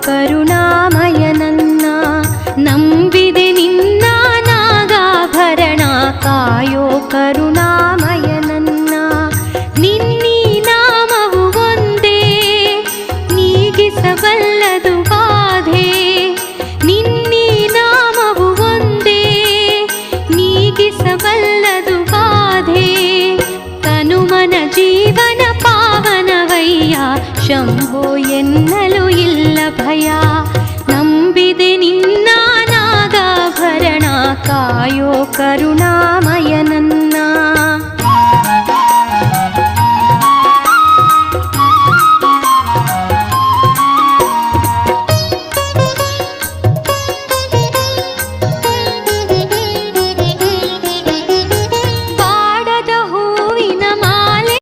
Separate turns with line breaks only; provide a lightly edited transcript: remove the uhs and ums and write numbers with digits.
ಕರುಣಾಮಯ ನನ್ನ. ನಂಬಿದೆ ನಿನ್ನ ನಾಗಾಭರಣ ಕಾಯೋ ಕರುಣಾಮಯ ನನ್ನ. ನಿನ್ನೀ ನಾಮವು ಒಂದೇ ನೀಗಿಸಬಲ್ಲದು ಬಾಧೆ. ನಿನ್ನೀ ನಾಮವು ಒಂದೇ ನೀಗಿಸಬಲ್ಲದು ಬಾಧೆ. ತನುಮನ ಜೀವನ ಪಾವನವಯ್ಯ ಶಂಭೋ ಎನ್ನಲು ಇಲ್ಲ ಭಯ. ನಂಬಿದೆ ನಿನ್ನ ನಾಗಾಭರಣ ಕಾಯೋ ಕರುಣಾಮಯ ನನ್ನ.